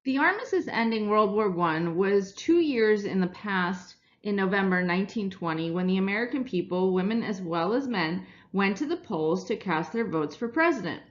The armistice ending World War I was 2 years in the past in November 1920 when the American people, women as well as men, went to the polls to cast their votes for president.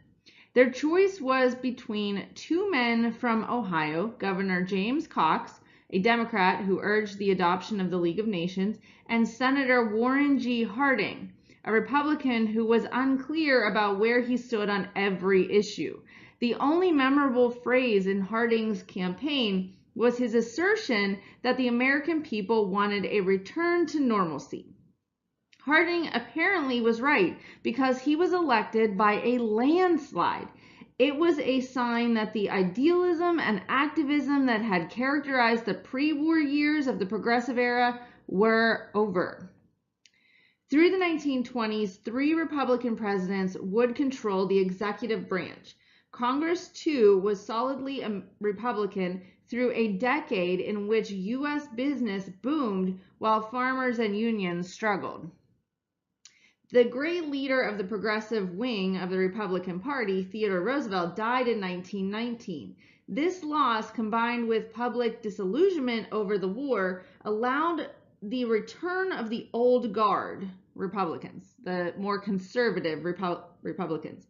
Their choice was between two men from Ohio, Governor James Cox, a Democrat who urged the adoption of the League of Nations, and Senator Warren G. Harding, a Republican who was unclear about where he stood on every issue. The only memorable phrase in Harding's campaign was his assertion that the American people wanted a return to normalcy. Harding apparently was right because he was elected by a landslide. It was a sign that the idealism and activism that had characterized the pre-war years of the Progressive Era were over. Through the 1920s, 3 Republican presidents would control the executive branch. Congress, too, was solidly Republican through a decade in which U.S. business boomed while farmers and unions struggled. The great leader of the progressive wing of the Republican Party, Theodore Roosevelt, died in 1919. This loss, combined with public disillusionment over the war, allowed the return of the old guard Republicans, the more conservative Republicans.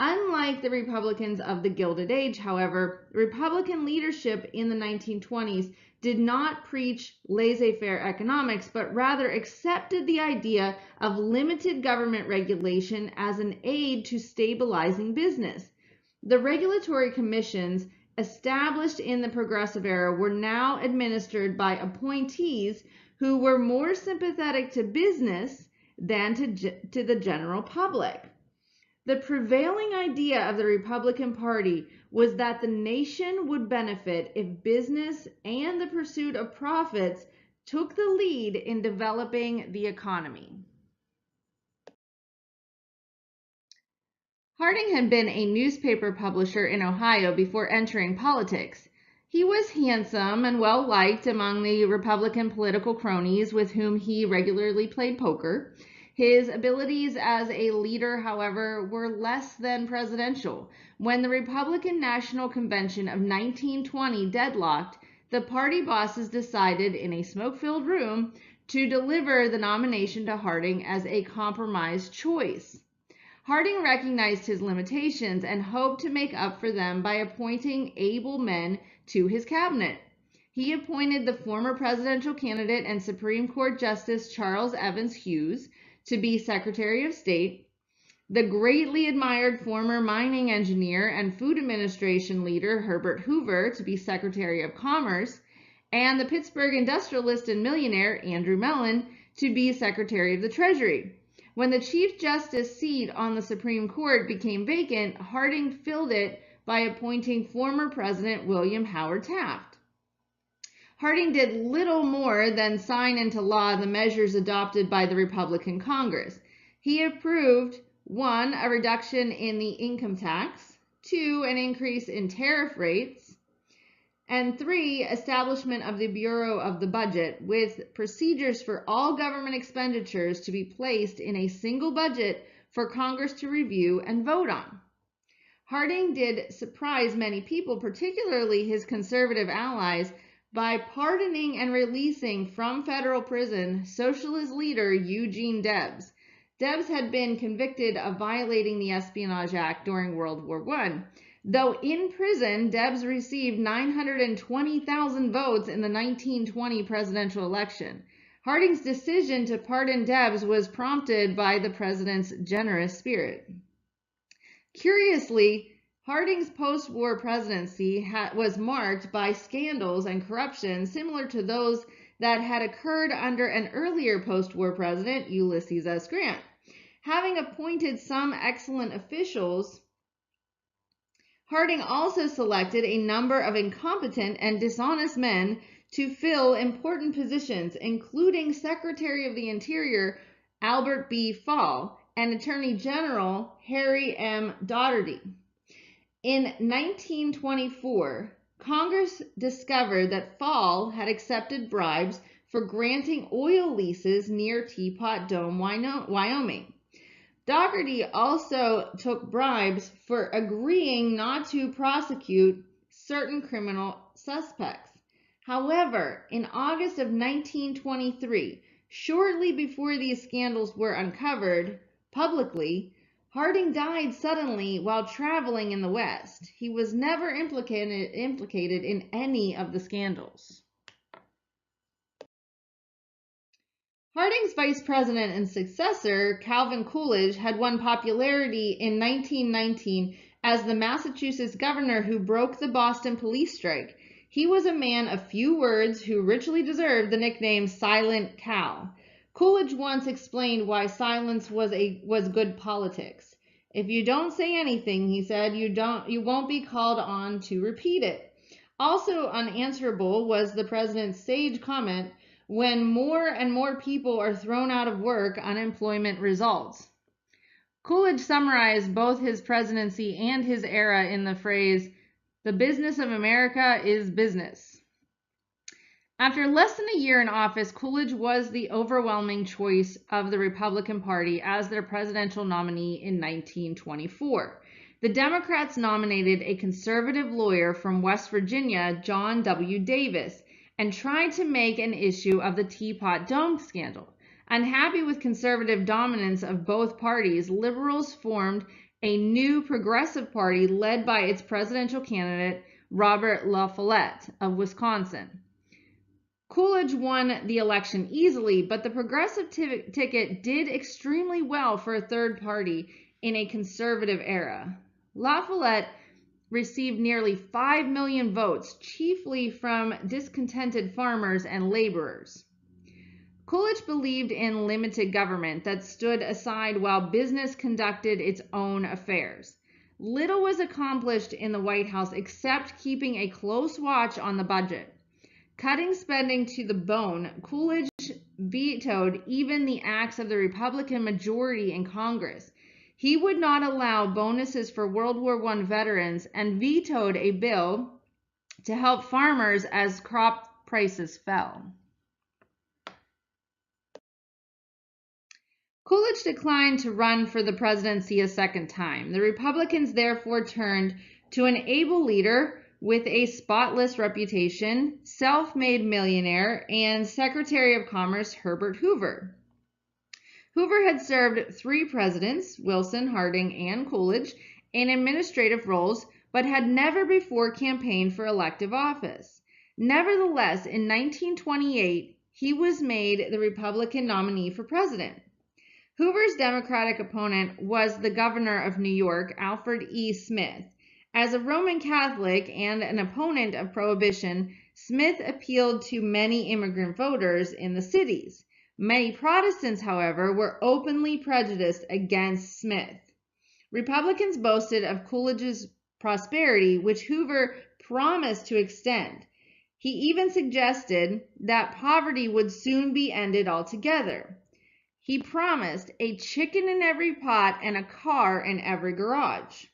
Unlike the Republicans of the Gilded Age, however, Republican leadership in the 1920s did not preach laissez-faire economics, but rather accepted the idea of limited government regulation as an aid to stabilizing business. The regulatory commissions established in the Progressive Era were now administered by appointees who were more sympathetic to business than to the general public. The prevailing idea of the Republican Party was that the nation would benefit if business and the pursuit of profits took the lead in developing the economy. Harding had been a newspaper publisher in Ohio before entering politics. He was handsome and well-liked among the Republican political cronies with whom he regularly played poker. His abilities as a leader, however, were less than presidential. When the Republican National Convention of 1920 deadlocked, the party bosses decided in a smoke-filled room to deliver the nomination to Harding as a compromise choice. Harding recognized his limitations and hoped to make up for them by appointing able men to his cabinet. He appointed the former presidential candidate and Supreme Court Justice Charles Evans Hughes to be Secretary of State, the greatly admired former mining engineer and Food Administration leader Herbert Hoover to be Secretary of Commerce, and the Pittsburgh industrialist and millionaire Andrew Mellon to be Secretary of the Treasury. When the Chief Justice seat on the Supreme Court became vacant, Harding filled it by appointing former President William Howard Taft. Harding did little more than sign into law the measures adopted by the Republican Congress. He approved 1, a reduction in the income tax, 2, an increase in tariff rates, and 3, establishment of the Bureau of the Budget, with procedures for all government expenditures to be placed in a single budget for Congress to review and vote on. Harding did surprise many people, particularly his conservative allies, by pardoning and releasing from federal prison socialist leader Eugene Debs. Debs had been convicted of violating the Espionage Act during World War I. Though in prison, Debs received 920,000 votes in the 1920 presidential election. Harding's decision to pardon Debs was prompted by the president's generous spirit. Curiously, Harding's post-war presidency was marked by scandals and corruption similar to those that had occurred under an earlier post-war president, Ulysses S. Grant. Having appointed some excellent officials, Harding also selected a number of incompetent and dishonest men to fill important positions, including Secretary of the Interior Albert B. Fall and Attorney General Harry M. Daugherty. In 1924, Congress discovered that Fall had accepted bribes for granting oil leases near Teapot Dome, Wyoming. Daugherty also took bribes for agreeing not to prosecute certain criminal suspects. However, in August of 1923, shortly before these scandals were uncovered publicly, Harding died suddenly while traveling in the West. He was never implicated in any of the scandals. Harding's vice president and successor, Calvin Coolidge, had won popularity in 1919 as the Massachusetts governor who broke the Boston police strike. He was a man of few words who richly deserved the nickname Silent Cal. Coolidge once explained why silence was good politics. If you don't say anything, he said, you won't be called on to repeat it. Also unanswerable was the president's sage comment, when more and more people are thrown out of work, unemployment results. Coolidge summarized both his presidency and his era in the phrase, "The business of America is business." After less than a year in office, Coolidge was the overwhelming choice of the Republican Party as their presidential nominee in 1924. The Democrats nominated a conservative lawyer from West Virginia, John W. Davis, and tried to make an issue of the Teapot Dome scandal. Unhappy with conservative dominance of both parties, liberals formed a new progressive party led by its presidential candidate, Robert La Follette of Wisconsin. Coolidge won the election easily, but the progressive ticket did extremely well for a third party in a conservative era. La Follette received nearly 5 million votes, chiefly from discontented farmers and laborers. Coolidge believed in limited government that stood aside while business conducted its own affairs. Little was accomplished in the White House except keeping a close watch on the budget. Cutting spending to the bone, Coolidge vetoed even the acts of the Republican majority in Congress. He would not allow bonuses for World War I veterans and vetoed a bill to help farmers as crop prices fell. Coolidge declined to run for the presidency a second time. The Republicans therefore turned to an able leader with a spotless reputation, self-made millionaire, and Secretary of Commerce Herbert Hoover. Hoover had served 3 presidents, Wilson, Harding, and Coolidge, in administrative roles, but had never before campaigned for elective office. Nevertheless, in 1928, he was made the Republican nominee for president. Hoover's Democratic opponent was the governor of New York, Alfred E. Smith. As a Roman Catholic and an opponent of Prohibition, Smith appealed to many immigrant voters in the cities. Many Protestants, however, were openly prejudiced against Smith. Republicans boasted of Coolidge's prosperity, which Hoover promised to extend. He even suggested that poverty would soon be ended altogether. He promised a chicken in every pot and a car in every garage.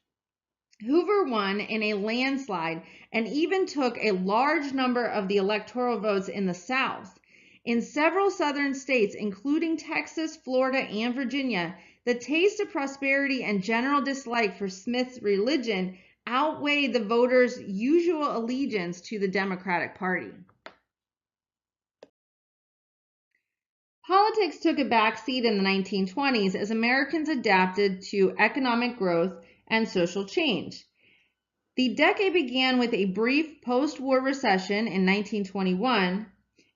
Hoover won in a landslide and even took a large number of the electoral votes in the South. In several southern states, including Texas, Florida, and Virginia, the taste of prosperity and general dislike for Smith's religion outweighed the voters' usual allegiance to the Democratic Party. Politics took a backseat in the 1920s as Americans adapted to economic growth and social change. The decade began with a brief post-war recession in 1921,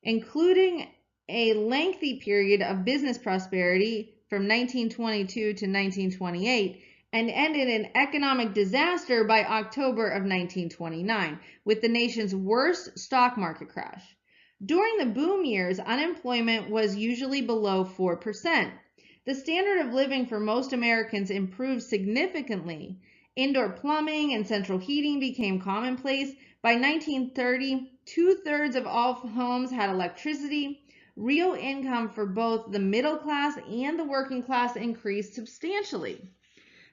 including a lengthy period of business prosperity from 1922 to 1928, and ended in economic disaster by October of 1929, with the nation's worst stock market crash. During the boom years, unemployment was usually below 4%. The standard of living for most Americans improved significantly. Indoor plumbing and central heating became commonplace. By 1930, 2/3 of all homes had electricity. Real income for both the middle class and the working class increased substantially.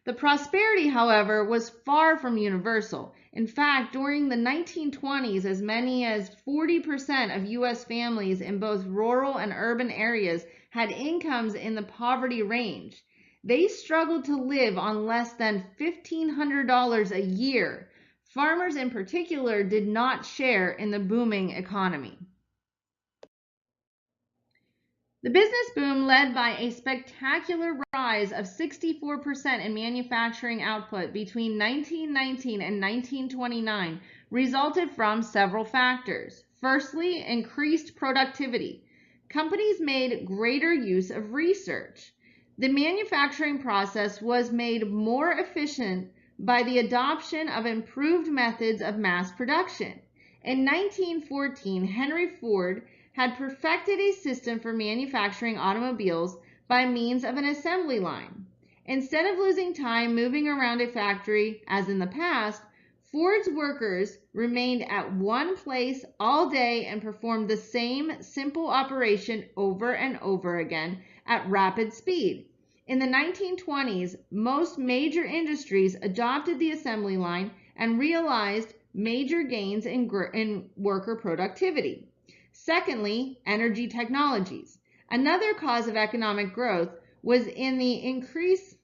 The prosperity, however, was far from universal. In fact, during the 1920s, as many as 40% of U.S. families in both rural and urban areas had incomes in the poverty range. They struggled to live on less than $1,500 a year. Farmers in particular did not share in the booming economy. The business boom, led by a spectacular rise of 64% in manufacturing output between 1919 and 1929, resulted from several factors. Firstly, increased productivity. Companies made greater use of research. The manufacturing process was made more efficient by the adoption of improved methods of mass production. In 1914, Henry Ford had perfected a system for manufacturing automobiles by means of an assembly line. Instead of losing time moving around a factory, as in the past, Ford's workers remained at one place all day and performed the same simple operation over and over again at rapid speed. In the 1920s, most major industries adopted the assembly line and realized major gains in worker productivity. Secondly, energy technologies. Another cause of economic growth was in the increased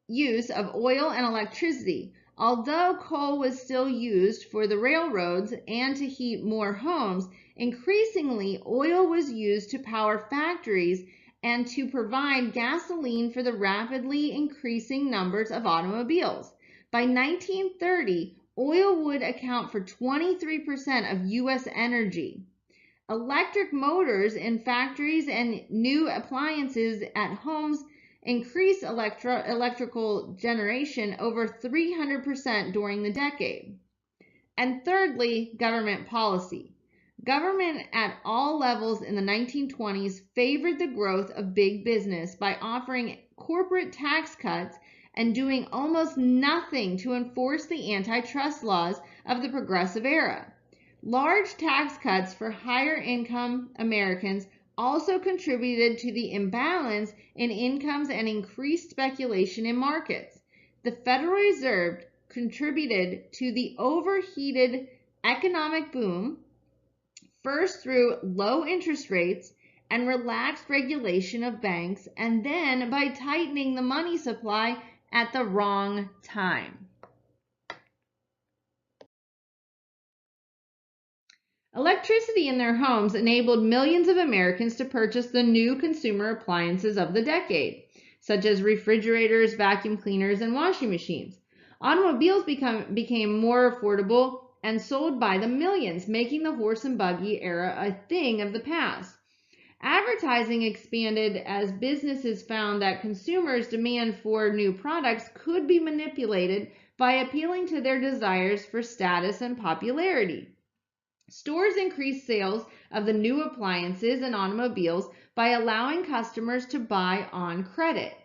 use of oil and electricity. Although coal was still used for the railroads and to heat more homes, increasingly oil was used to power factories and to provide gasoline for the rapidly increasing numbers of automobiles. By 1930, oil would account for 23% of U.S. energy. Electric motors in factories and new appliances at homes increased electrical generation over 300% during the decade. And thirdly, government policy. Government at all levels in the 1920s favored the growth of big business by offering corporate tax cuts and doing almost nothing to enforce the antitrust laws of the progressive era. Large tax cuts for higher income Americans also contributed to the imbalance in incomes and increased speculation in markets. The Federal Reserve contributed to the overheated economic boom, first through low interest rates and relaxed regulation of banks, and then by tightening the money supply at the wrong time. Electricity in their homes enabled millions of Americans to purchase the new consumer appliances of the decade, such as refrigerators, vacuum cleaners, and washing machines. Automobiles became more affordable and sold by the millions, making the horse and buggy era a thing of the past. Advertising expanded as businesses found that consumers' demand for new products could be manipulated by appealing to their desires for status and popularity. Stores increased sales of the new appliances and automobiles by allowing customers to buy on credit.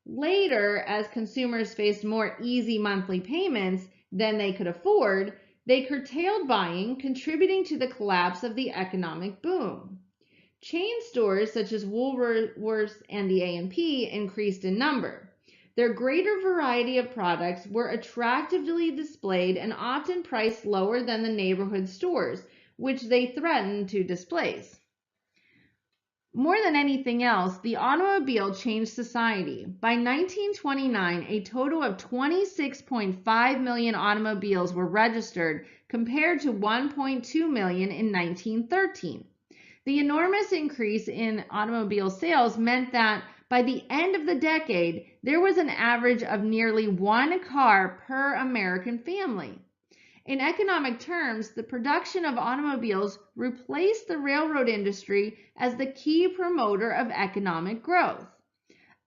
Later, as consumers faced more easy monthly payments than they could afford, they curtailed buying, contributing to the collapse of the economic boom. Chain stores such as Woolworths and the A&P increased in number. Their greater variety of products were attractively displayed and often priced lower than the neighborhood stores, which they threatened to displace. More than anything else, the automobile changed society. By 1929, a total of 26.5 million automobiles were registered compared to 1.2 million in 1913. The enormous increase in automobile sales meant that by the end of the decade, there was an average of nearly one car per American family. In economic terms, the production of automobiles replaced the railroad industry as the key promoter of economic growth.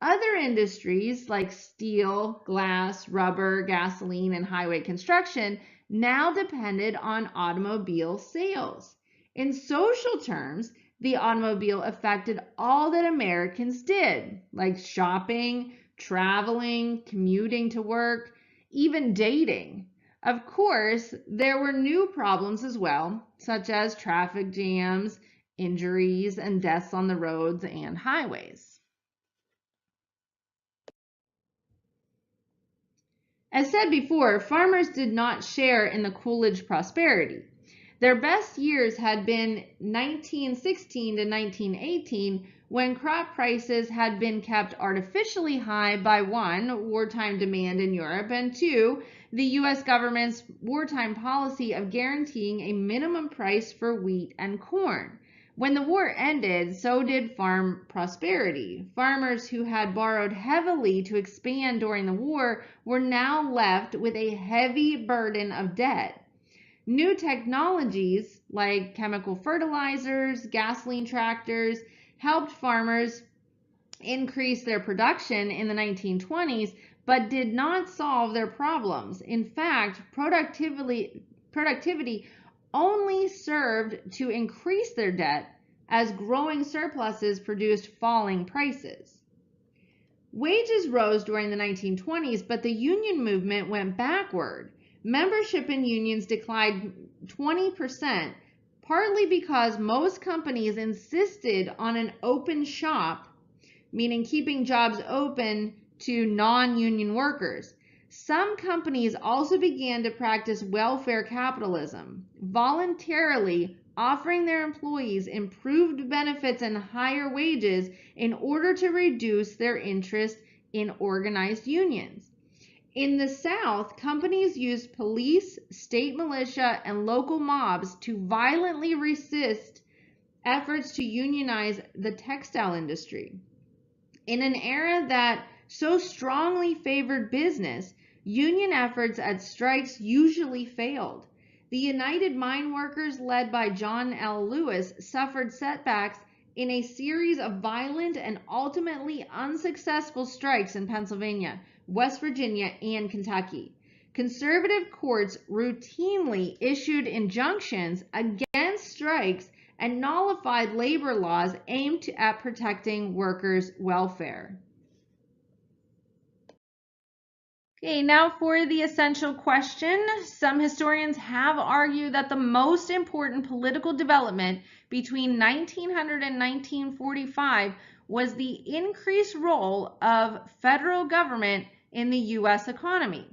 Other industries like steel, glass, rubber, gasoline, and highway construction now depended on automobile sales. In social terms, the automobile affected all that Americans did, like shopping, traveling, commuting to work, even dating. Of course, there were new problems as well, such as traffic jams, injuries, and deaths on the roads and highways. As said before, farmers did not share in the Coolidge prosperity. Their best years had been 1916 to 1918, when crop prices had been kept artificially high by one, wartime demand in Europe, and two, the U.S. government's wartime policy of guaranteeing a minimum price for wheat and corn. When the war ended, so did farm prosperity. Farmers who had borrowed heavily to expand during the war were now left with a heavy burden of debt. New technologies like chemical fertilizers, gasoline tractors helped farmers increase their production in the 1920s, but did not solve their problems. In fact, productivity only served to increase their debt as growing surpluses produced falling prices. Wages rose during the 1920s, but the union movement went backward. Membership in unions declined 20%, partly because most companies insisted on an open shop, meaning keeping jobs open to non-union workers. Some companies also began to practice welfare capitalism, voluntarily offering their employees improved benefits and higher wages in order to reduce their interest in organized unions. In the South, companies used police, state militia, and local mobs to violently resist efforts to unionize the textile industry. In an era that so strongly favored business, union efforts at strikes usually failed. The United Mine Workers, led by John L. Lewis, suffered setbacks in a series of violent and ultimately unsuccessful strikes in Pennsylvania, West Virginia, and Kentucky. Conservative courts routinely issued injunctions against strikes and nullified labor laws aimed at protecting workers' welfare. Okay, now for the essential question. Some historians have argued that the most important political development between 1900 and 1945 was the increased role of federal government in the U.S. economy.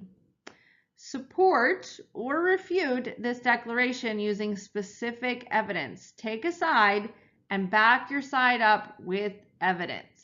Support or refute this declaration using specific evidence. Take a side and back your side up with evidence.